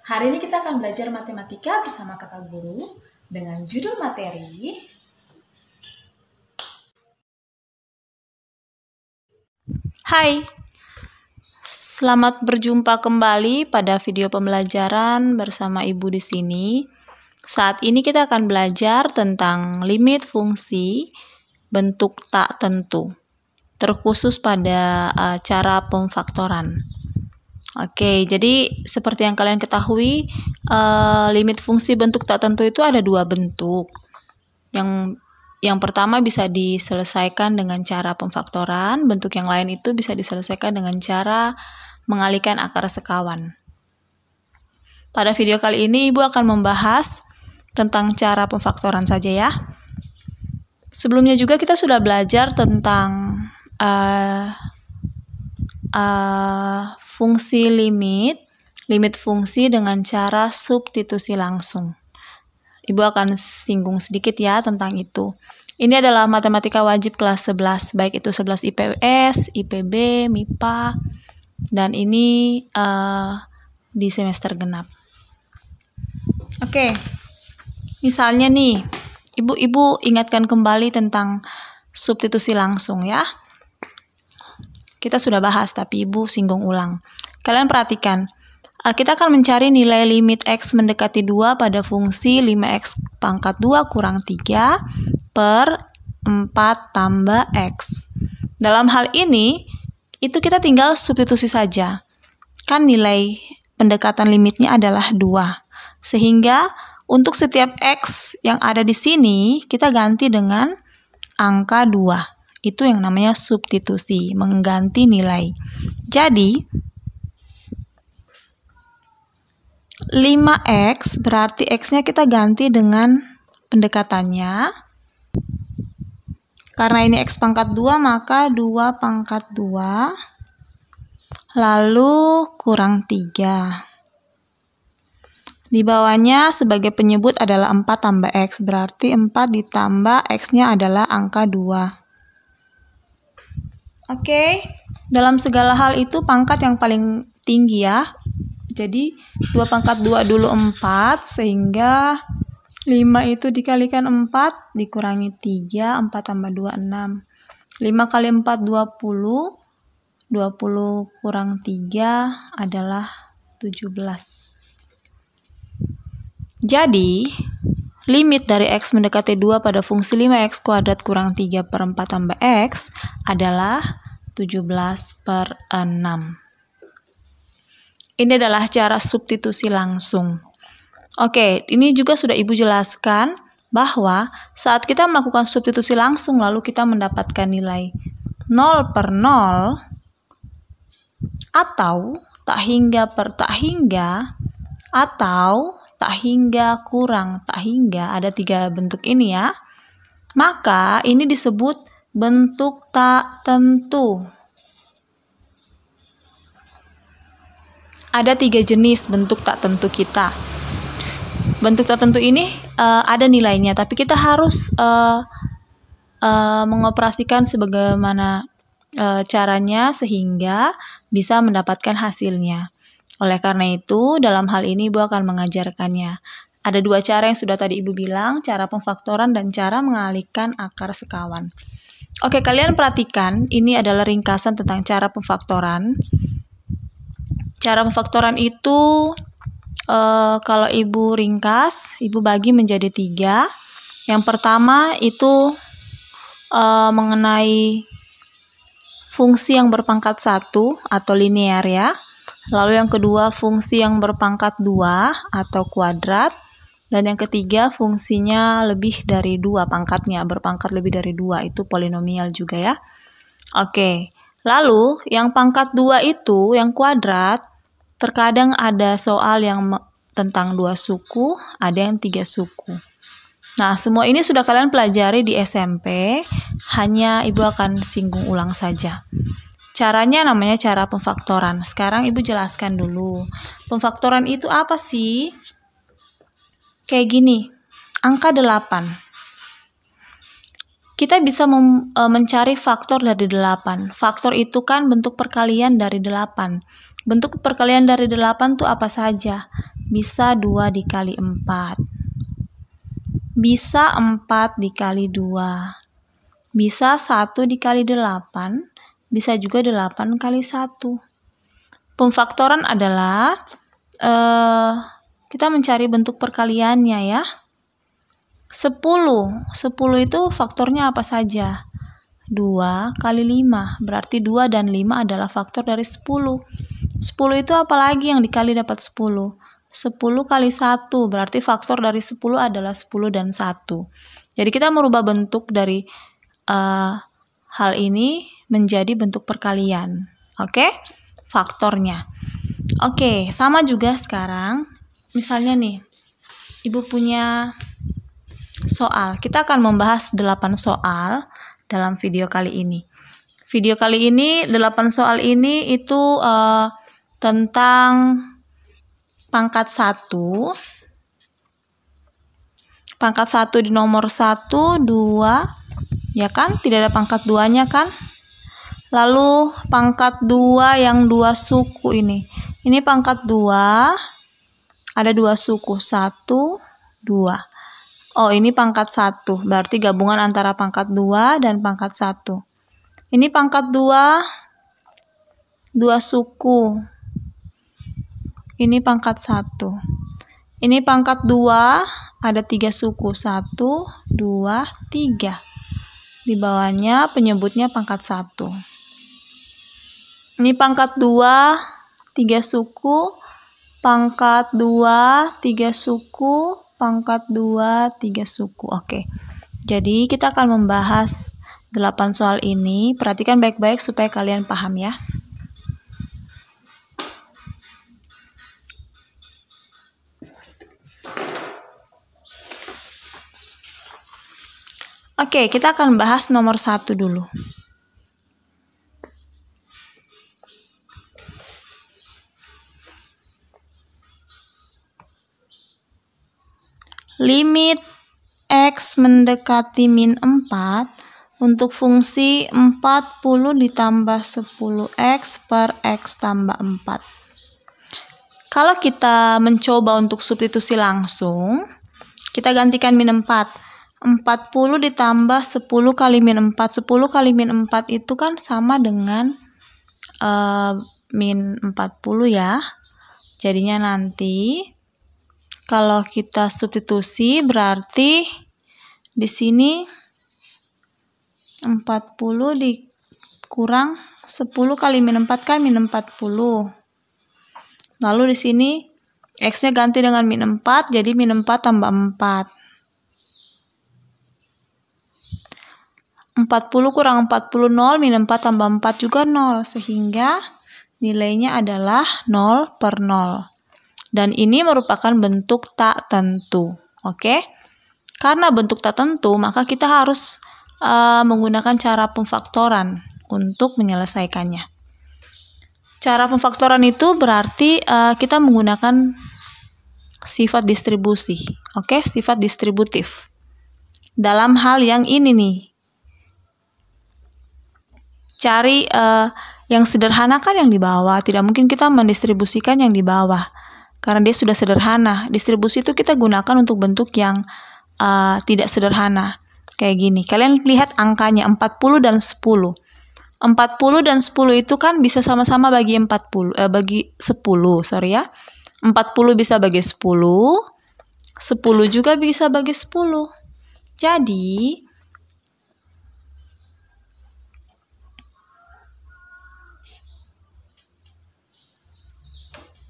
Hari ini kita akan belajar matematika bersama kakak guru dengan judul materi Hai, selamat berjumpa kembali pada video pembelajaran bersama Ibu di sini. Saat ini kita akan belajar tentang limit fungsi bentuk tak tentu, terkhusus pada cara pemfaktoran. Oke, jadi seperti yang kalian ketahui, limit fungsi bentuk tak tentu itu ada dua bentuk. Yang pertama bisa diselesaikan dengan cara pemfaktoran, bentuk yang lain itu bisa diselesaikan dengan cara mengalihkan akar sekawan. Pada video kali ini Ibu akan membahas tentang cara pemfaktoran saja ya. Sebelumnya juga kita sudah belajar tentang fungsi limit fungsi dengan cara substitusi langsung. Ibu akan singgung sedikit ya tentang itu. Ini adalah matematika wajib kelas 11, baik itu 11 IPS, IPB, MIPA, dan ini di semester genap. Oke, misalnya nih, Ibu ingatkan kembali tentang substitusi langsung ya. Kita sudah bahas, tapi Ibu singgung ulang. Kalian perhatikan, kita akan mencari nilai limit X mendekati 2 pada fungsi 5X pangkat 2 kurang 3 per 4 tambah X. Dalam hal ini, itu kita tinggal substitusi saja. Kan nilai pendekatan limitnya adalah 2. Sehingga untuk setiap X yang ada di sini, kita ganti dengan angka 2. Itu yang namanya substitusi, mengganti nilai. Jadi, 5X berarti X-nya kita ganti dengan pendekatannya. Karena ini X pangkat 2, maka 2 pangkat 2, lalu kurang 3. Di bawahnya sebagai penyebut adalah 4 tambah X, berarti 4 ditambah X-nya adalah angka 2. Oke, dalam segala hal itu pangkat yang paling tinggi ya. Jadi 2 pangkat 2 dulu 4, sehingga 5 itu dikalikan 4, dikurangi 3, 4 tambah 2, 6. 5 kali 4, 20. 20 kurang 3 adalah 17. Jadi, limit dari X mendekati 2 pada fungsi 5X kuadrat kurang 3 per 4 tambah X adalah 17 per 6. Ini adalah cara substitusi langsung. Oke, ini juga sudah Ibu jelaskan bahwa saat kita melakukan substitusi langsung lalu kita mendapatkan nilai 0 per 0 atau tak hingga per tak hingga atau tak hingga kurang tak hingga, ada 3 bentuk ini ya. Maka ini disebut bentuk tak tentu. Ada 3 jenis bentuk tak tentu kita. Bentuk tak tentu ini ada nilainya, tapi kita harus mengoperasikan sebagaimana caranya sehingga bisa mendapatkan hasilnya. Oleh karena itu, dalam hal ini Ibu akan mengajarkannya. Ada 2 cara yang sudah tadi Ibu bilang, cara pemfaktoran dan cara mengalihkan akar sekawan. Oke, kalian perhatikan, ini adalah ringkasan tentang cara pemfaktoran. Cara pemfaktoran itu, kalau Ibu ringkas, Ibu bagi menjadi 3. Yang pertama itu mengenai fungsi yang berpangkat 1 atau linear ya. Lalu yang kedua fungsi yang berpangkat 2 atau kuadrat. Dan yang ketiga fungsinya lebih dari 2 pangkatnya, berpangkat lebih dari 2, itu polinomial juga ya. Oke, lalu yang pangkat 2 itu, yang kuadrat, terkadang ada soal yang tentang 2 suku, ada yang 3 suku. Nah, semua ini sudah kalian pelajari di SMP, hanya Ibu akan singgung ulang saja. Caranya namanya cara pemfaktoran. Sekarang Ibu jelaskan dulu. Pemfaktoran itu apa sih? Kayak gini, angka 8. kita bisa mencari faktor dari 8. Faktor itu kan bentuk perkalian dari 8. Bentuk perkalian dari 8 tuh apa saja? Bisa 2 dikali 4. Bisa 4 dikali 2. Bisa 1 dikali 8. Bisa juga 8 kali 1. Pemfaktoran adalah kita mencari bentuk perkaliannya ya. 10 itu faktornya apa saja? 2 kali 5, berarti 2 dan 5 adalah faktor dari 10. 10 itu apalagi yang dikali dapat 10? 10 kali 1, berarti faktor dari 10 adalah 10 dan 1. Jadi kita merubah bentuk dari hal ini menjadi bentuk perkalian. Oke? Faktornya. Oke, sama juga sekarang. Misalnya nih, Ibu punya soal. Kita akan membahas 8 soal dalam video kali ini. Video kali ini 8 soal ini itu tentang pangkat 1. Pangkat 1 di nomor 1, 2, ya kan? Tidak ada pangkat 2-nya kan? Lalu pangkat 2 yang 2 suku ini. Ini pangkat 2, ada 2 suku, 1, 2. Oh, ini pangkat 1, berarti gabungan antara pangkat 2 dan pangkat 1. Ini pangkat 2, 2 suku. Ini pangkat 1. Ini pangkat 2, ada 3 suku, 1, 2, 3. Di bawahnya penyebutnya pangkat 1. Ini pangkat 2, 3 suku. Pangkat 2, 3 suku. Pangkat 2, 3 suku. Oke. Jadi kita akan membahas 8 soal ini. Perhatikan baik-baik supaya kalian paham ya. Oke, kita akan bahas nomor 1 dulu. Limit X mendekati min 4 untuk fungsi 40 ditambah 10X per X tambah 4. Kalau kita mencoba untuk substitusi langsung, kita gantikan min 4. 40 ditambah 10 kali min 4. 10 kali min 4 itu kan sama dengan min 40 ya. Jadinya nanti kalau kita substitusi berarti di sini 40 dikurang 10 kali min 4 kan min 40. Lalu di sini X-nya ganti dengan min 4, jadi min 4 tambah 4. 40 kurang 40, 0, min 4 tambah 4 juga 0, sehingga nilainya adalah 0 per 0. Dan ini merupakan bentuk tak tentu. Oke? Karena bentuk tak tentu, maka kita harus menggunakan cara pemfaktoran untuk menyelesaikannya. Cara pemfaktoran itu berarti kita menggunakan sifat distribusi. Oke? Sifat distributif. Dalam hal yang ini nih. Cari yang sederhana kan yang di bawah. Tidak mungkin kita mendistribusikan yang di bawah. Karena dia sudah sederhana. Distribusi itu kita gunakan untuk bentuk yang tidak sederhana. Kayak gini. Kalian lihat angkanya 40 dan 10. 40 dan 10 itu kan bisa sama-sama bagi 10, sorry ya. 40 bisa bagi 10. 10 juga bisa bagi 10. Jadi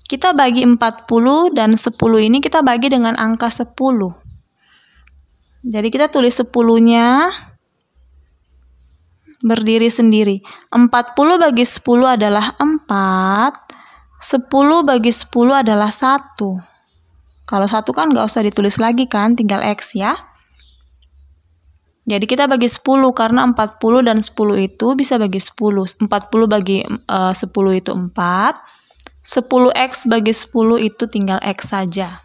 kita bagi 40 dan 10 ini kita bagi dengan angka 10. Jadi kita tulis 10-nya berdiri sendiri. 40 bagi 10 adalah 4. 10 bagi 10 adalah 1. Kalau 1 kan nggak usah ditulis lagi kan, tinggal X ya. Jadi kita bagi 10 karena 40 dan 10 itu bisa bagi 10. 40 bagi 10 itu 4. 10X bagi 10 itu tinggal X saja.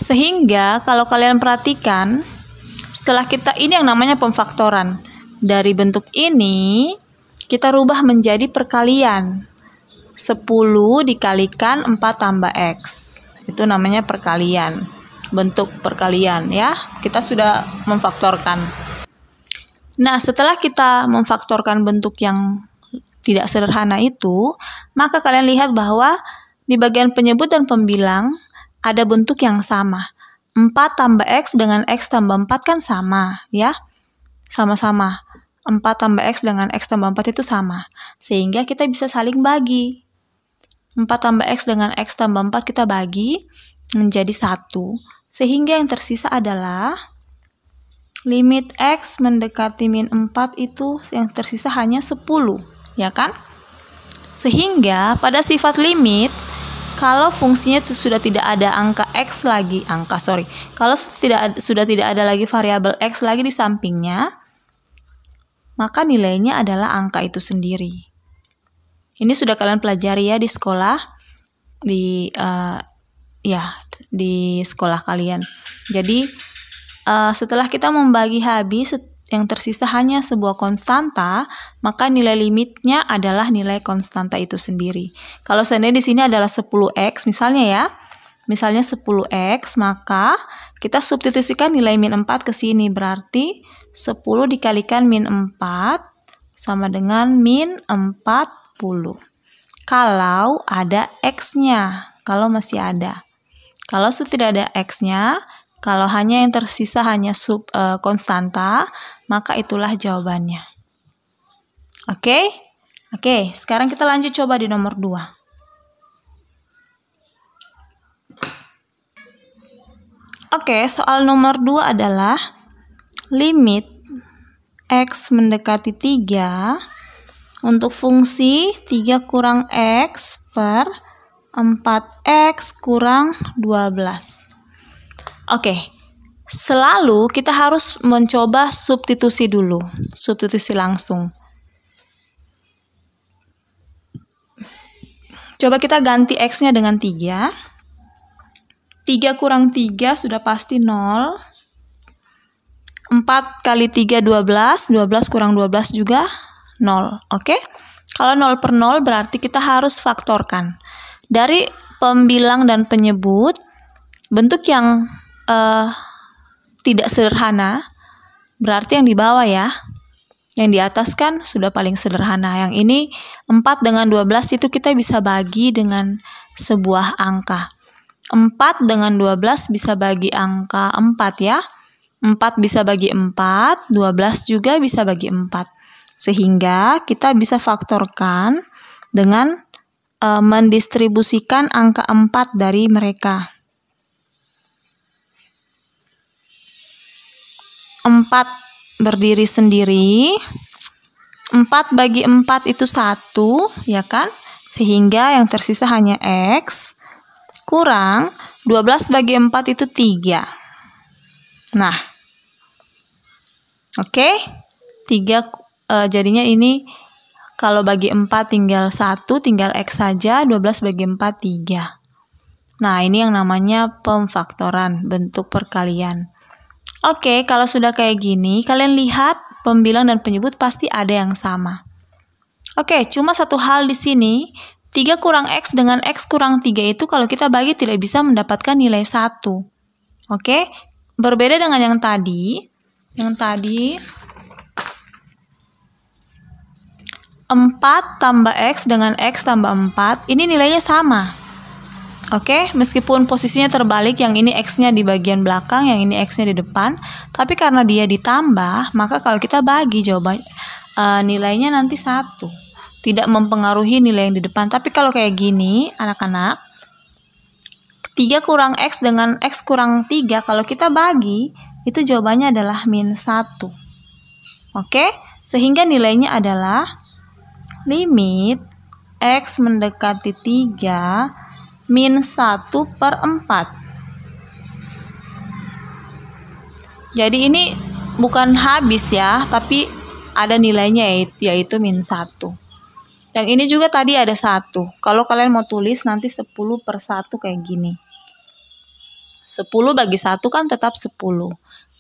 Sehingga kalau kalian perhatikan, setelah kita ini yang namanya pemfaktoran. Dari bentuk ini kita rubah menjadi perkalian. 10 dikalikan 4 tambah X. Itu namanya perkalian. Bentuk perkalian ya. Kita sudah memfaktorkan. Nah, setelah kita memfaktorkan bentuk yang tidak sederhana itu, maka kalian lihat bahwa di bagian penyebut dan pembilang ada bentuk yang sama. 4 tambah X dengan X tambah 4 kan sama, ya. Sama-sama. 4 tambah X dengan X tambah 4 itu sama. Sehingga kita bisa saling bagi. 4 tambah X dengan X tambah 4 kita bagi menjadi 1. Sehingga yang tersisa adalah limit X mendekati min 4 itu yang tersisa hanya 10. Ya kan? Sehingga pada sifat limit, kalau fungsinya sudah tidak ada angka X lagi, kalau sudah tidak ada lagi variabel X lagi di sampingnya, maka nilainya adalah angka itu sendiri. Ini sudah kalian pelajari ya di sekolah, di sekolah kalian. Jadi setelah kita membagi habis, yang tersisa hanya sebuah konstanta, maka nilai limitnya adalah nilai konstanta itu sendiri. Kalau seandainya di sini adalah 10x misalnya ya, misalnya 10x, maka kita substitusikan nilai min 4 ke sini, berarti 10 dikalikan min 4 sama dengan min 40. Kalau ada x-nya, kalau masih ada. Kalau sudah tidak ada x-nya, kalau hanya yang tersisa hanya konstanta, maka itulah jawabannya. Oke, sekarang kita lanjut coba di nomor 2. Oke, soal nomor 2 adalah limit X mendekati 3 untuk fungsi 3 kurang X per 4X kurang 12. Oke, selalu kita harus mencoba substitusi dulu, substitusi langsung. Coba kita ganti X-nya dengan 3. 3 kurang 3 sudah pasti 0. 4 kali 3, 12. 12 kurang 12 juga 0. Oke? Kalau 0 per 0 berarti kita harus faktorkan. Dari pembilang dan penyebut, bentuk yang tidak sederhana, berarti yang di bawah ya. Yang di atas kan sudah paling sederhana. Yang ini 4 dengan 12 itu kita bisa bagi dengan sebuah angka. 4 dengan 12 bisa bagi angka 4 ya. 4 bisa bagi 4, 12 juga bisa bagi 4. Sehingga kita bisa faktorkan dengan mendistribusikan angka 4 dari mereka. 4 berdiri sendiri. 4 bagi 4 itu 1, ya kan? Sehingga yang tersisa hanya X kurang 12 bagi 4 itu 3. Nah, oke? 3 jadinya ini kalau bagi 4 tinggal 1, tinggal X saja, 12 bagi 4, 3. Nah, ini yang namanya pemfaktoran, bentuk perkalian. Oke, kalau sudah kayak gini, kalian lihat pembilang dan penyebut pasti ada yang sama. Oke, cuma satu hal di sini, 3 kurang X dengan X kurang 3 itu kalau kita bagi tidak bisa mendapatkan nilai 1. Oke, berbeda dengan yang tadi. Yang tadi 4 tambah X dengan X tambah 4, ini nilainya sama. Oke, meskipun posisinya terbalik, yang ini X-nya di bagian belakang, yang ini X-nya di depan, tapi karena dia ditambah, maka kalau kita bagi nilainya nanti 1. Tidak mempengaruhi nilai yang di depan. Tapi kalau kayak gini, anak-anak, 3 kurang X dengan X kurang 3, kalau kita bagi, itu jawabannya adalah min 1. Oke, sehingga nilainya adalah limit X mendekati 3 min 1 per 4. Jadi ini bukan habis ya, tapi ada nilainya yaitu min 1. Yang ini juga tadi ada 1. Kalau kalian mau tulis nanti 10 per 1 kayak gini. 10 bagi 1 kan tetap 10.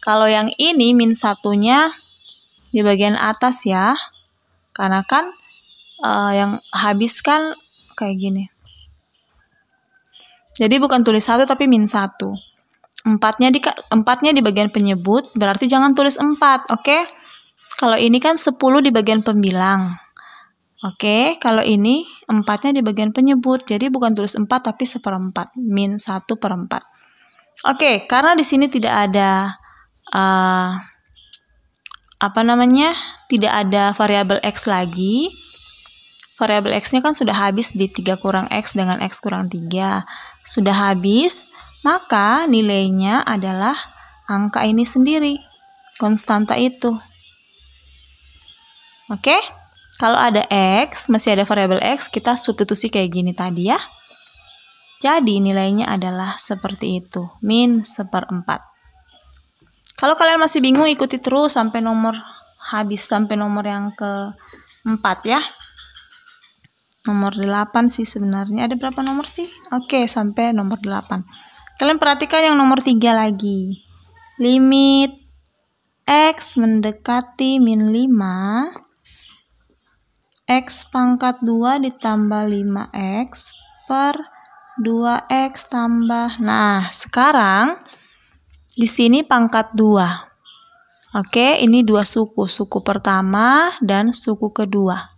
Kalau yang ini min 1-nya di bagian atas ya. Karena kan yang habis kan kayak gini. Jadi bukan tulis 1 tapi min 1. 4-nya di bagian penyebut, berarti jangan tulis 4, oke? Kalau ini kan 10 di bagian pembilang. Oke, kalau ini 4-nya di bagian penyebut, jadi bukan tulis 4 tapi 1/4, min 1/4. Oke, karena di sini tidak ada tidak ada variabel X lagi. Variabel X-nya kan sudah habis di 3 kurang X dengan X kurang 3. Sudah habis, maka nilainya adalah angka ini sendiri, konstanta itu. Oke? Kalau ada X, masih ada variabel X, kita substitusi kayak gini tadi ya. Jadi nilainya adalah seperti itu, min 1/4. Kalau kalian masih bingung, ikuti terus sampai nomor habis, sampai nomor yang ke-4 ya. Nomor 8 sih sebenarnya. Ada berapa nomor sih? Oke, sampai nomor 8. Kalian perhatikan yang nomor 3 lagi. Limit X mendekati min 5. X pangkat 2 ditambah 5X per 2X tambah. Nah, sekarang di sini pangkat 2. Oke, ini dua suku. Suku pertama dan suku kedua.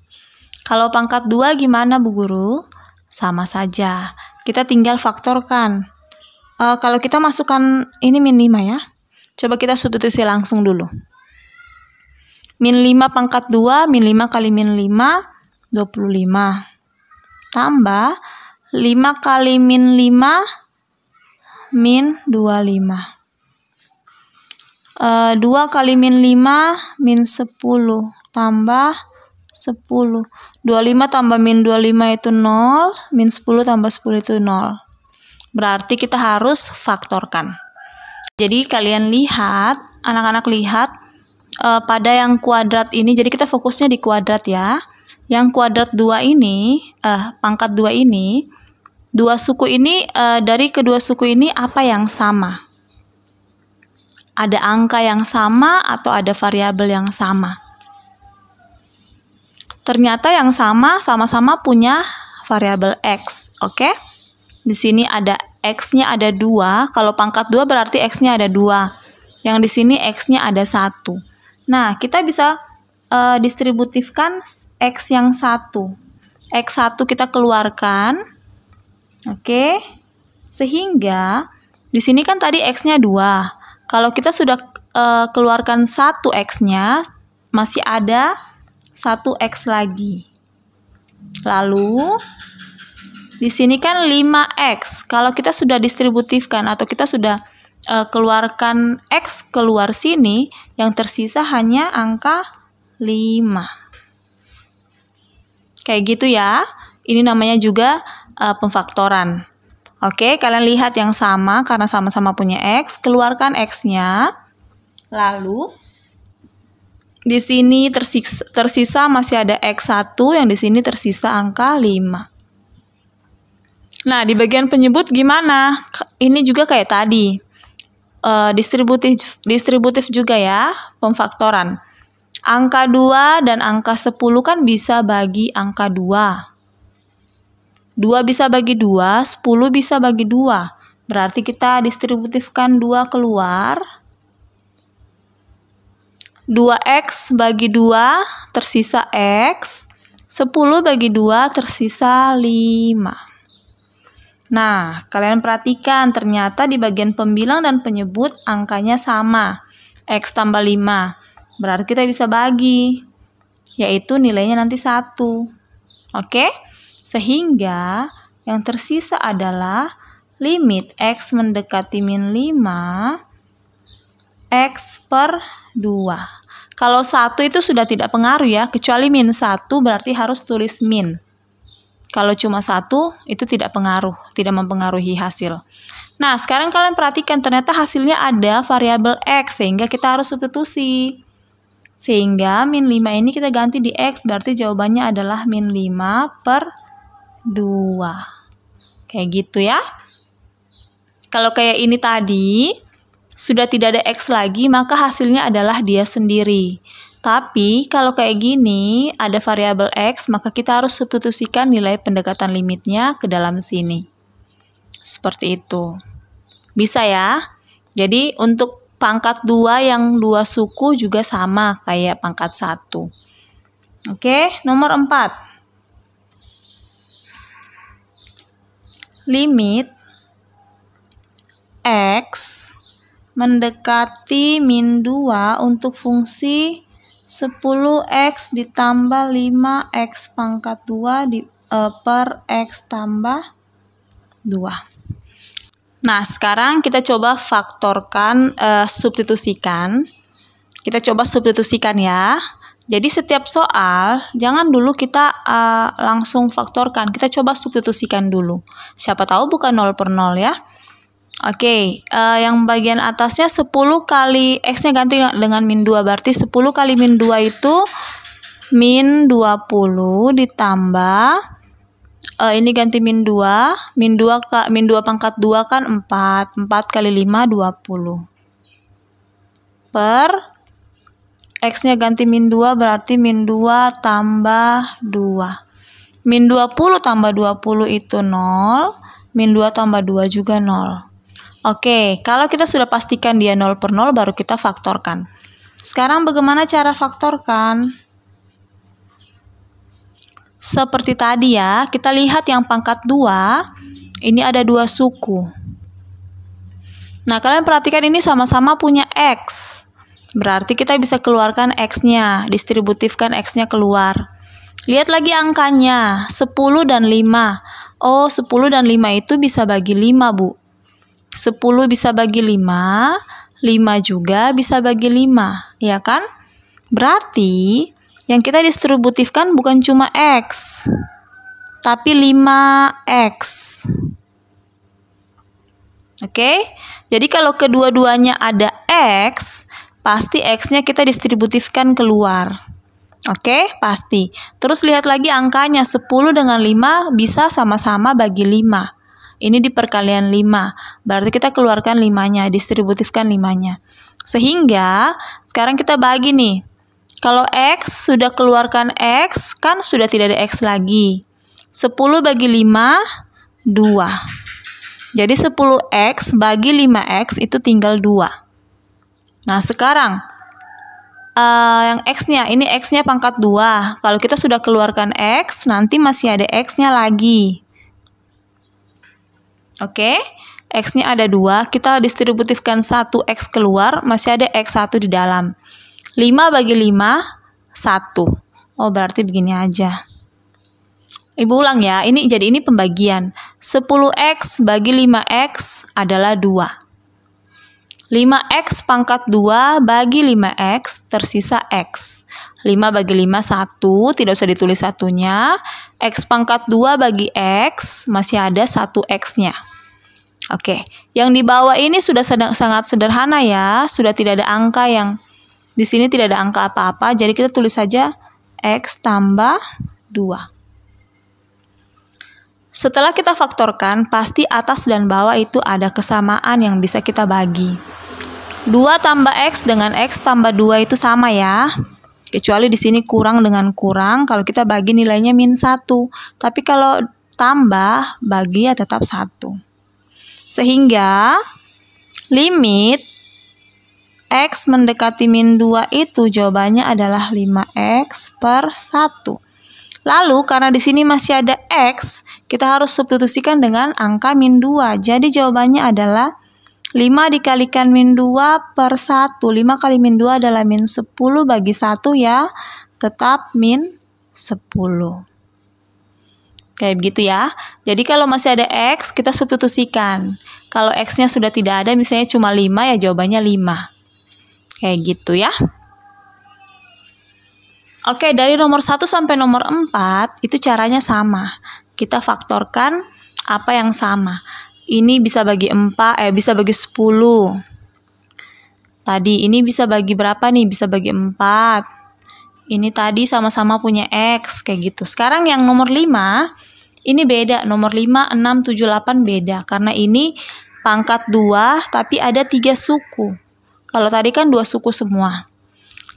Kalau pangkat 2 gimana Bu Guru? Sama saja. Kita tinggal faktorkan. Kalau kita masukkan ini min 5 ya. Coba kita substitusi langsung dulu. Min 5 pangkat 2, min 5 kali min 5, 25. Tambah 5 kali min 5, min 25. 2 kali min 5, min 10. Tambah 10. 25 tambah min 25 itu 0, min 10 tambah 10 itu 0. Berarti kita harus faktorkan. Jadi kalian lihat, anak-anak lihat pada yang kuadrat ini, jadi kita fokusnya di kuadrat ya. Yang kuadrat 2 ini, pangkat 2 ini, dua suku ini, dari kedua suku ini apa yang sama? Ada angka yang sama atau ada variabel yang sama? Ternyata yang sama-sama punya variabel X, oke? Di sini ada X-nya ada 2, kalau pangkat 2 berarti X-nya ada 2. Yang di sini X-nya ada 1. Nah, kita bisa distributifkan X yang 1. X1 kita keluarkan, oke? Sehingga, di sini kan tadi X-nya 2. Kalau kita sudah keluarkan 1 X-nya, masih ada 1X lagi. Lalu di sini kan 5X. Kalau kita sudah distributifkan atau kita sudah keluarkan X keluar sini, yang tersisa hanya angka 5. Kayak gitu ya. Ini namanya juga pemfaktoran. Oke, kalian lihat yang sama karena sama-sama punya X, keluarkan X-nya. Lalu di sini tersisa masih ada X1, yang di sini tersisa angka 5. Nah, di bagian penyebut gimana? Ini juga kayak tadi. Distributif juga ya, pemfaktoran. Angka 2 dan angka 10 kan bisa bagi angka 2. 2 bisa bagi 2, 10 bisa bagi 2. Berarti kita distributifkan 2 keluar. 2X bagi 2 tersisa X, 10 bagi 2 tersisa 5. Nah, kalian perhatikan ternyata di bagian pembilang dan penyebut angkanya sama, X tambah 5. Berarti kita bisa bagi, yaitu nilainya nanti 1. Oke? Sehingga yang tersisa adalah limit X mendekati min 5, X per 2. Kalau 1 itu sudah tidak pengaruh ya, kecuali min 1 berarti harus tulis min. Kalau cuma 1 itu tidak pengaruh, tidak mempengaruhi hasil. Nah, sekarang kalian perhatikan ternyata hasilnya ada variabel X, sehingga kita harus substitusi. Sehingga min 5 ini kita ganti di X, berarti jawabannya adalah min 5 per 2. Kayak gitu ya. Kalau kayak ini tadi, sudah tidak ada X lagi, maka hasilnya adalah dia sendiri. Tapi, kalau kayak gini, ada variabel X, maka kita harus substitusikan nilai pendekatan limitnya ke dalam sini. Seperti itu. Bisa ya? Jadi, untuk pangkat 2 yang 2 suku juga sama kayak pangkat 1. Oke, nomor 4. Limit X mendekati min 2 untuk fungsi 10X ditambah 5X pangkat 2 per X tambah 2. Nah, sekarang kita coba faktorkan, substitusikan. Kita coba substitusikan ya. Jadi setiap soal, jangan dulu kita langsung faktorkan. Kita coba substitusikan dulu. Siapa tahu bukan 0 per 0 ya. Oke, yang bagian atasnya 10 kali X-nya ganti dengan min 2. Berarti 10 kali min 2 itu min 20 ditambah, ini ganti min 2. Min 2 pangkat 2 kan 4. 4 kali 5, 20. Per X-nya ganti min 2 berarti min 2 tambah 2. Min 20 tambah 20 itu 0. Min 2 tambah 2 juga 0. Oke, kalau kita sudah pastikan dia 0 per 0, baru kita faktorkan. Sekarang bagaimana cara faktorkan? Seperti tadi ya, kita lihat yang pangkat 2, ini ada 2 suku. Nah, kalian perhatikan ini sama-sama punya X. Berarti kita bisa keluarkan X-nya, distributifkan X-nya keluar. Lihat lagi angkanya, 10 dan 5. Oh, 10 dan 5 itu bisa bagi 5, Bu. 10 bisa bagi 5, 5 juga bisa bagi 5, ya kan? Berarti yang kita distributifkan bukan cuma X, tapi 5X. Oke? Jadi kalau kedua-duanya ada X, pasti X-nya kita distributifkan keluar. Oke? Pasti. Terus lihat lagi angkanya, 10 dengan 5 bisa sama-sama bagi 5. Ini di perkalian 5. Berarti kita keluarkan 5-nya, distributifkan 5-nya. Sehingga sekarang kita bagi nih. Kalau X sudah keluarkan X, kan sudah tidak ada X lagi. 10 bagi 5, 2. Jadi 10X bagi 5X itu tinggal 2. Nah, sekarang yang X-nya, ini X-nya pangkat 2. Kalau kita sudah keluarkan X, nanti masih ada X-nya lagi. Oke, X-nya ada 2, kita distributifkan 1X keluar, masih ada X1 di dalam. 5 bagi 5, 1. Oh, berarti begini aja. Ibu ulang ya, ini pembagian. 10X bagi 5X adalah 2. 5X pangkat 2 bagi 5X, tersisa X. 5 bagi 5, 1, tidak usah ditulis satunya. X pangkat 2 bagi X, masih ada 1X-nya. Oke, yang di bawah ini sudah sangat sederhana ya, sudah tidak ada angka yang di sini, tidak ada angka apa-apa, jadi kita tulis saja X tambah 2. Setelah kita faktorkan, pasti atas dan bawah itu ada kesamaan yang bisa kita bagi. 2 tambah X dengan X tambah 2 itu sama ya, kecuali di sini kurang dengan kurang, kalau kita bagi nilainya min 1, tapi kalau tambah, bagi ya tetap 1. Sehingga limit X mendekati min 2 itu jawabannya adalah 5X per 1. Lalu karena di sini masih ada X, kita harus substitusikan dengan angka min 2. Jadi jawabannya adalah 5 dikalikan min 2 per 1. 5 kali min 2 adalah min 10 bagi 1 ya, tetap min 10. Kayak begitu ya. Jadi kalau masih ada X, kita substitusikan. Kalau X-nya sudah tidak ada, misalnya cuma 5, ya jawabannya 5. Kayak gitu ya. Oke, dari nomor 1 sampai nomor 4, itu caranya sama. Kita faktorkan apa yang sama. Ini bisa bagi 4, bisa bagi 10. Tadi ini bisa bagi berapa nih? Bisa bagi 4. Ini tadi sama-sama punya X, kayak gitu. Sekarang yang nomor 5, ini beda. Nomor 5, 6, 7, 8 beda. Karena ini pangkat 2 tapi ada 3 suku. Kalau tadi kan 2 suku semua.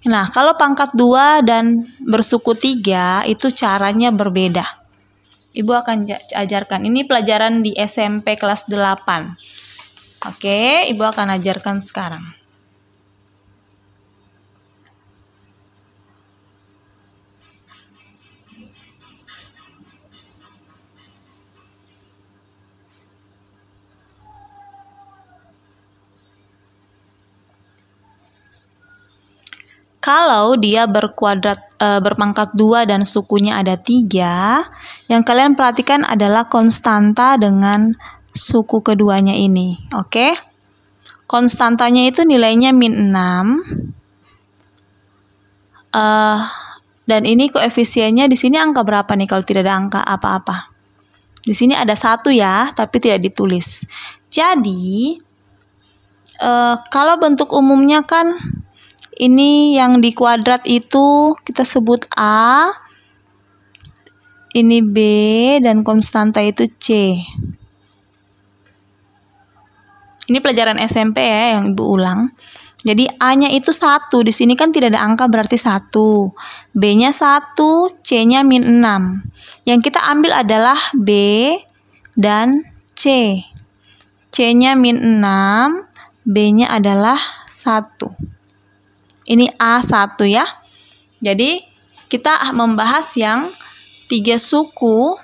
Nah, kalau pangkat 2 dan bersuku 3 itu caranya berbeda. Ibu akan ajarkan. Ini pelajaran di SMP kelas 8. Oke, Ibu akan ajarkan sekarang. Kalau dia berpangkat 2 dan sukunya ada 3, yang kalian perhatikan adalah konstanta dengan suku keduanya ini. Oke? Konstantanya itu nilainya -6. Dan ini koefisiennya di sini angka berapa nih kalau tidak ada angka apa-apa? Di sini ada 1 ya, tapi tidak ditulis. Jadi, kalau bentuk umumnya kan ini yang di kuadrat itu kita sebut A, ini B, dan konstanta itu C. Ini pelajaran SMP ya yang Ibu ulang. Jadi A-nya itu 1, di sini kan tidak ada angka berarti 1. B-nya 1, C-nya -6. Yang kita ambil adalah B dan C. C-nya -6, B-nya adalah 1. Ini A1 ya. Jadi kita membahas yang 3 suku,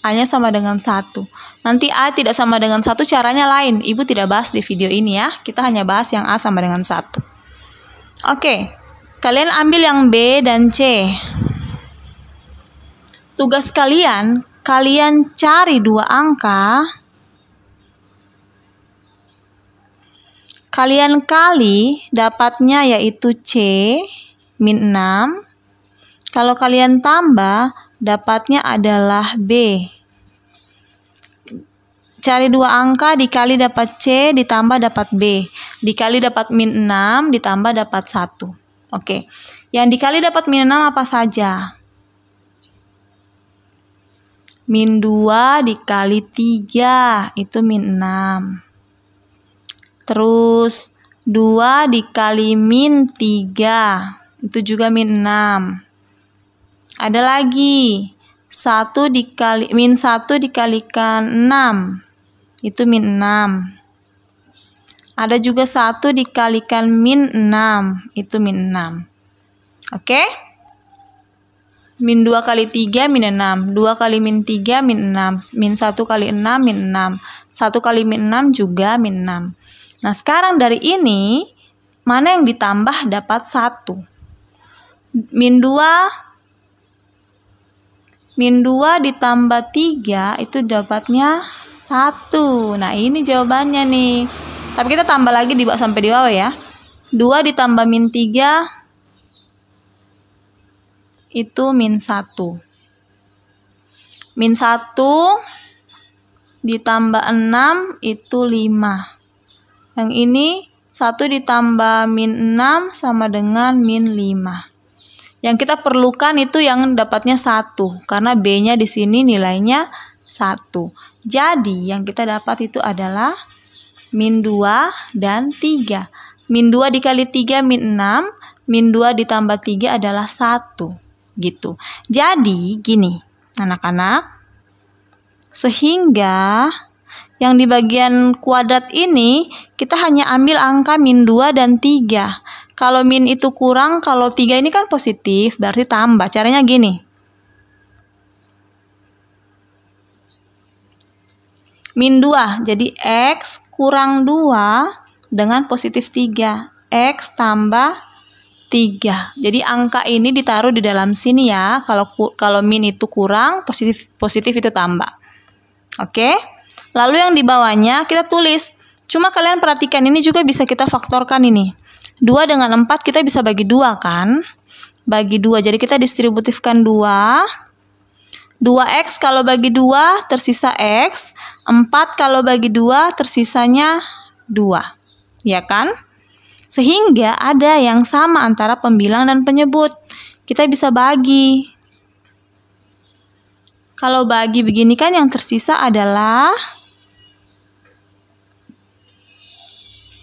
A-nya sama dengan 1. Nanti A tidak sama dengan 1 caranya lain. Ibu tidak bahas di video ini ya. Kita hanya bahas yang A sama dengan 1. Oke. Kalian ambil yang B dan C. Tugas kalian cari 2 angka. Kalian kali dapatnya yaitu C -6. Kalau kalian tambah dapatnya adalah B. Cari 2 angka, dikali dapat C, ditambah dapat B. Dikali dapat -6, ditambah dapat 1. Oke. Yang dikali dapat -6 apa saja? -2 dikali 3 itu -6. Terus 2 dikali -3 itu juga -6. Ada lagi 1 dikalikan 6 itu -6. Ada juga 1 dikalikan -6 itu -6. Oke? -2 kali 3 -6. 2 kali -3 -6. -1 kali 6 -6. 1 kali -6 juga -6. Nah, sekarang dari ini, mana yang ditambah dapat 1? -2 ditambah 3 itu dapatnya 1. Nah, ini jawabannya nih. Tapi kita tambah lagi sampai di bawah ya. 2 ditambah -3 itu -1. -1 ditambah 6 itu 5. Yang ini 1 ditambah -6 sama dengan -5. Yang kita perlukan itu yang dapatnya 1. Karena B-nya di sini nilainya 1. Jadi yang kita dapat itu adalah -2 dan 3. -2 dikali 3 -6. -2 ditambah 3 adalah 1. Gitu. Jadi gini anak-anak. Sehingga yang di bagian kuadrat ini, kita hanya ambil angka -2 dan 3. Kalau min itu kurang, kalau 3 ini kan positif, berarti tambah. Caranya gini. -2, jadi X kurang 2 dengan positif 3. X tambah 3. Jadi angka ini ditaruh di dalam sini ya. Kalau min itu kurang, positif itu tambah. Oke? Lalu yang di bawahnya kita tulis. Cuma kalian perhatikan ini juga bisa kita faktorkan ini. 2 dengan 4 kita bisa bagi 2 kan? Bagi 2. Jadi kita distributifkan 2. 2X kalau bagi 2 tersisa X. 4 kalau bagi 2 tersisanya 2. Ya kan? Sehingga ada yang sama antara pembilang dan penyebut. Kita bisa bagi. Kalau bagi begini kan yang tersisa adalah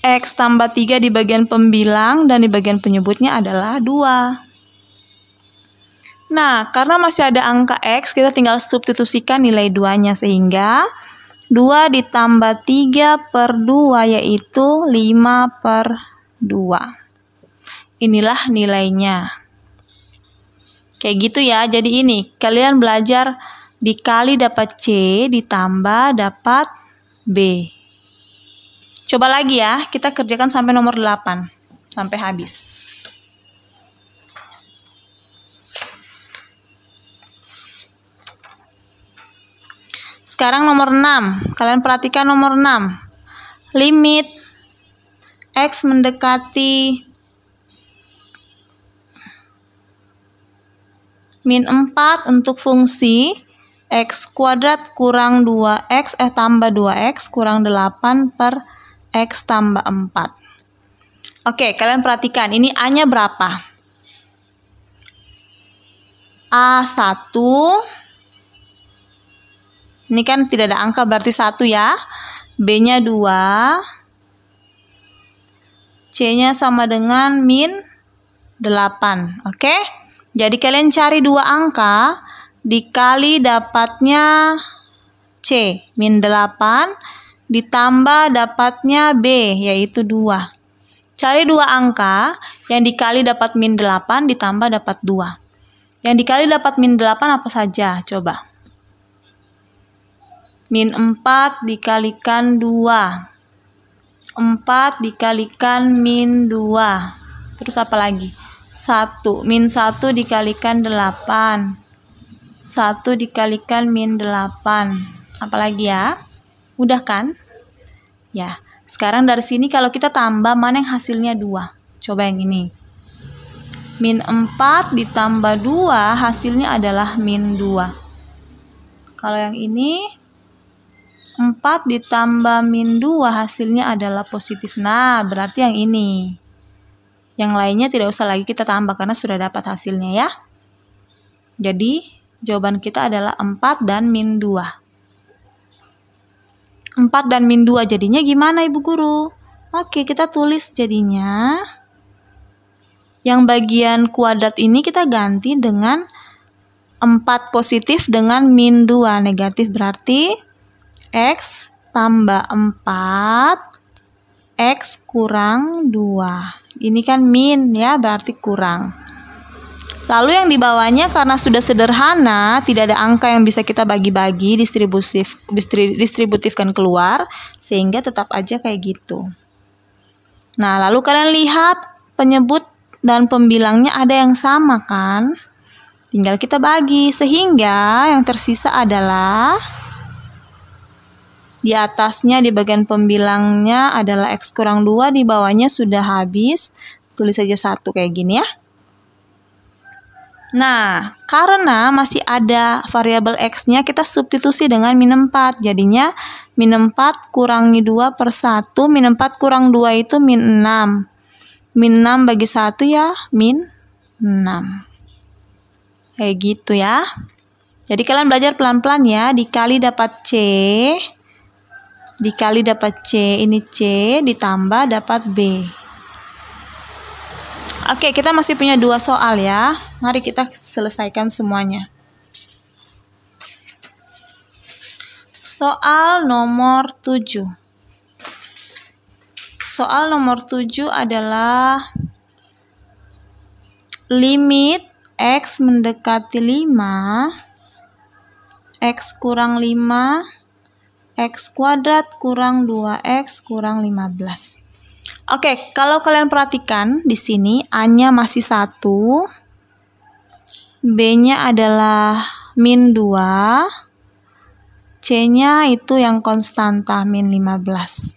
X tambah 3 di bagian pembilang dan di bagian penyebutnya adalah 2. Nah, karena masih ada angka X, kita tinggal substitusikan nilai 2-nya sehingga 2 ditambah 3 per 2 yaitu 5 per 2. Inilah nilainya. Kayak gitu ya, jadi ini kalian belajar dikali dapat C ditambah dapat B. Coba lagi ya, kita kerjakan sampai nomor 8, sampai habis. Sekarang nomor 6, kalian perhatikan nomor 6. Limit X mendekati min 4 untuk fungsi X kuadrat kurang 2X tambah 2X kurang 8 per X tambah 4. Oke, kalian perhatikan, ini A-nya berapa? A1, ini kan tidak ada angka berarti 1 ya. B-nya 2, C-nya sama dengan min 8. Oke, jadi kalian cari 2 angka, dikali dapatnya C, min 8, ditambah dapatnya B, yaitu 2. Cari 2 angka, yang dikali dapat min 8, ditambah dapat 2. Yang dikali dapat min 8 apa saja? Coba. Min 4 dikalikan 2. 4 dikalikan min 2. Terus apa lagi? 1. Min 1 dikalikan 8. 1 dikalikan min 8. Apalagi ya? Mudah kan? Ya, sekarang dari sini kalau kita tambah, mana yang hasilnya 2? Coba yang ini. Min 4 ditambah 2, hasilnya adalah min 2. Kalau yang ini, 4 ditambah min 2, hasilnya adalah positif. Nah, berarti yang ini. Yang lainnya tidak usah lagi kita tambah, karena sudah dapat hasilnya ya. Jadi, jawaban kita adalah 4 dan min 2. 4 dan min 2 jadinya gimana Ibu Guru? Oke, kita tulis jadinya. Yang bagian kuadrat ini kita ganti dengan 4 positif dengan min 2 negatif. Berarti X tambah 4, X kurang 2. Ini kan min ya, berarti kurang. Lalu yang di bawahnya karena sudah sederhana, tidak ada angka yang bisa kita bagi-bagi, distributifkan keluar, sehingga tetap aja kayak gitu. Nah, lalu kalian lihat penyebut dan pembilangnya ada yang sama kan? Tinggal kita bagi, sehingga yang tersisa adalah di atasnya di bagian pembilangnya adalah X kurang 2, di bawahnya sudah habis, tulis saja 1 kayak gini ya. Nah, karena masih ada variabel X-nya, kita substitusi dengan min 4. Jadinya min 4 kurangi 2 per 1. Min 4 kurang 2 itu min 6. Min 6 bagi 1 ya, min 6. Kayak gitu ya. Jadi kalian belajar pelan-pelan ya. Dikali dapat C. Dikali dapat C. Ini C ditambah dapat B. Oke, kita masih punya 2 soal ya. Mari kita selesaikan semuanya. Soal nomor 7. Soal nomor 7 adalah limit X mendekati 5, X kurang 5, X kuadrat kurang 2X kurang 15. Oke, kalau kalian perhatikan di sini A-nya masih 1, B-nya adalah min 2, C-nya itu yang konstanta min 15.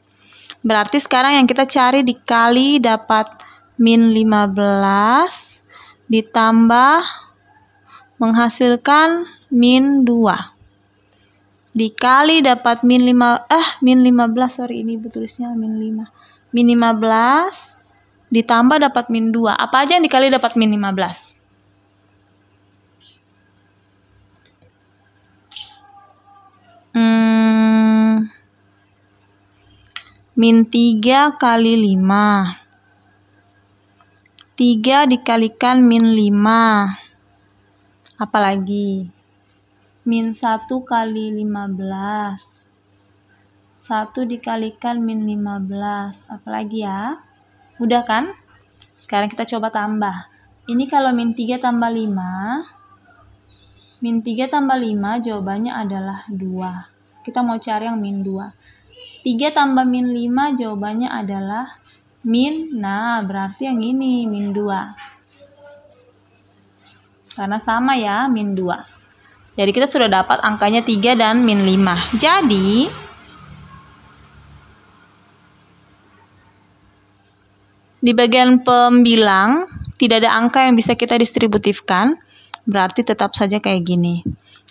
Berarti sekarang yang kita cari dikali dapat min 15 ditambah menghasilkan min 2. Dikali dapat min 15, ini tulisnya min 5. Min 15 ditambah dapat min 2. Apa aja yang dikali dapat min 15? min 3 kali 5. 3 dikalikan min 5. Apalagi? Min 1 kali 15. 1 dikalikan min 15. Apalagi ya? Mudah kan? Sekarang kita coba tambah. Ini kalau min 3 tambah 5. Min 3 tambah 5 jawabannya adalah 2. Kita mau cari yang min 2. 3 tambah min 5 jawabannya adalah nah berarti yang ini min 2. Karena sama ya, min 2. Jadi kita sudah dapat angkanya 3 dan min 5. Jadi di bagian pembilang tidak ada angka yang bisa kita distributifkan, berarti tetap saja kayak gini.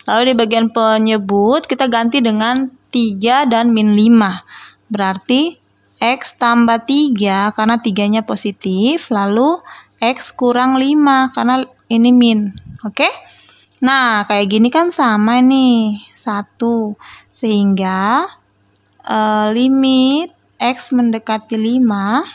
Lalu di bagian penyebut kita ganti dengan 3 dan min 5. Berarti X tambah 3 karena 3-nya positif, lalu X kurang 5 karena ini min. Oke? Nah, kayak gini kan sama nih, 1. Sehingga limit X mendekati 5,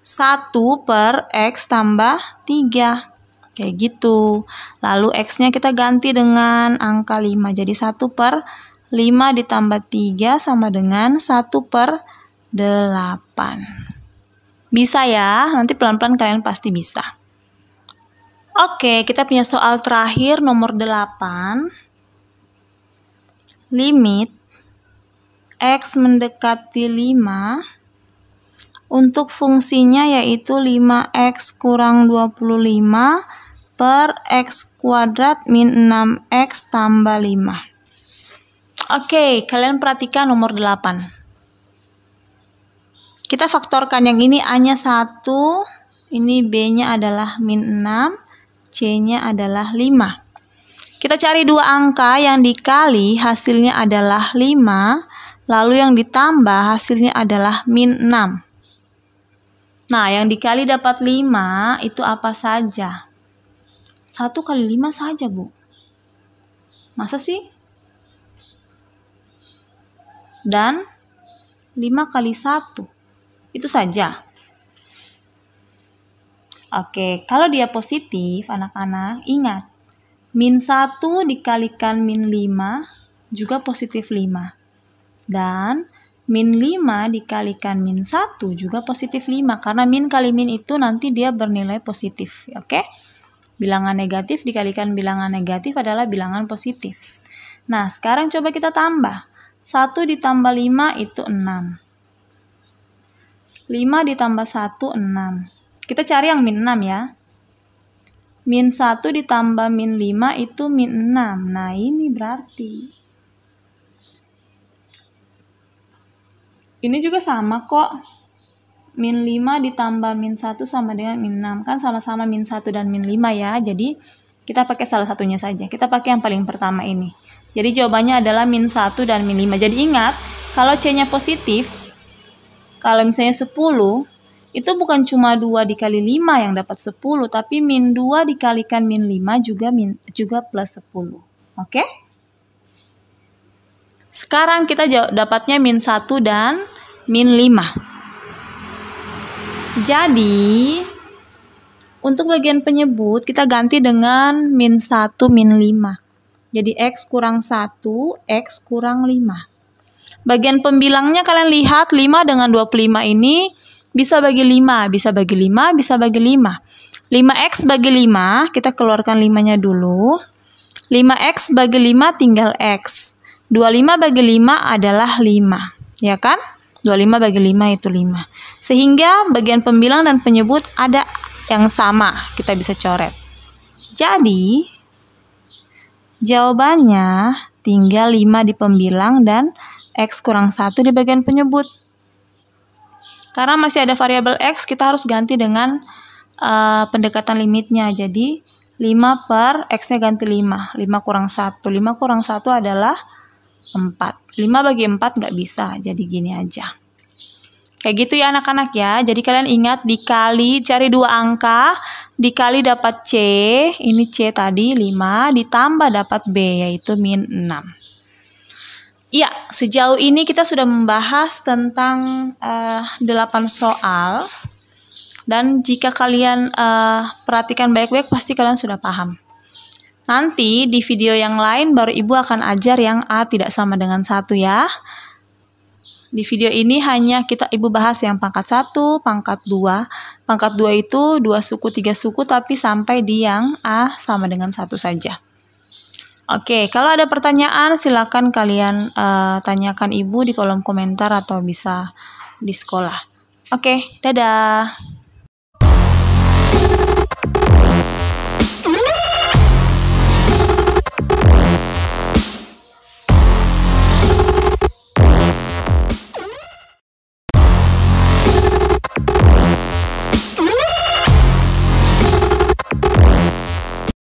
1 per X tambah 3. Kayak gitu. Lalu X-nya kita ganti dengan angka 5. Jadi 1 per 5 ditambah 3 sama dengan 1 per 8. Bisa ya? Nanti pelan-pelan kalian pasti bisa. Oke, kita punya soal terakhir nomor 8. Limit X mendekati 5 untuk fungsinya yaitu 5X kurang 25 per X kuadrat min 6X tambah 5. Oke, kalian perhatikan nomor 8. Kita faktorkan yang ini A-nya 1, ini B-nya adalah min 6, C-nya adalah 5. Kita cari dua angka yang dikali hasilnya adalah 5, lalu yang ditambah hasilnya adalah min 6. Nah, yang dikali dapat 5 itu apa saja? 1 kali 5 saja, Bu. Masa sih? Dan 5 kali 1. Itu saja. Oke, kalau dia positif, anak-anak, ingat. Min 1 dikalikan min 5 juga positif 5. Dan min 5 dikalikan min 1 juga positif 5. Karena min kali min itu nanti dia bernilai positif. Oke? Bilangan negatif dikalikan bilangan negatif adalah bilangan positif. Nah, sekarang coba kita tambah. 1 ditambah 5 itu 6. 5 ditambah 1, 6. Kita cari yang min 6 ya. Min 1 ditambah min 5 itu min 6. Nah, ini berarti. Ini juga sama kok. Min 5 ditambah min 1 sama dengan min 6. Kan sama-sama min 1 dan min 5 ya. Jadi, kita pakai salah satunya saja. Kita pakai yang paling pertama ini. Jadi jawabannya adalah min 1 dan min 5. Jadi ingat, kalau C-nya positif, kalau misalnya 10, itu bukan cuma 2 dikali 5 yang dapat 10, tapi min 2 dikalikan min 5 juga plus 10. Oke? Sekarang kita dapatnya min 1 dan min 5. Jadi, untuk bagian penyebut, kita ganti dengan min 1, min 5. Jadi X kurang 1, X kurang 5. Bagian pembilangnya kalian lihat 5 dengan 25 ini bisa bagi 5, bisa bagi 5, bisa bagi 5. 5X bagi 5, kita keluarkan 5-nya dulu. 5X bagi 5 tinggal X. 25 bagi 5 adalah 5. Ya kan? 25 bagi 5 itu 5. Sehingga bagian pembilang dan penyebut ada yang sama. Kita bisa coret. Jadi, jawabannya tinggal 5 di pembilang dan X kurang 1 di bagian penyebut. Karena masih ada variabel X, kita harus ganti dengan pendekatan limitnya. Jadi, 5 per X-nya ganti 5. 5 kurang 1. 5 kurang 1 adalah 4. 5 bagi 4 nggak bisa, jadi gini aja. Kayak gitu ya anak-anak ya. Jadi kalian ingat dikali, cari dua angka, dikali dapat C, ini C tadi 5, ditambah dapat B yaitu min 6. Ya, sejauh ini kita sudah membahas tentang 8 soal. Dan jika kalian perhatikan baik-baik, pasti kalian sudah paham. Nanti di video yang lain baru Ibu akan ajar yang A tidak sama dengan 1 ya. Di video ini hanya Ibu bahas yang pangkat 1, pangkat 2. Pangkat 2 itu 2 suku, 3 suku, tapi sampai di yang A sama dengan 1 saja. Oke, kalau ada pertanyaan silakan kalian tanyakan Ibu di kolom komentar atau bisa di sekolah. Oke, dadah.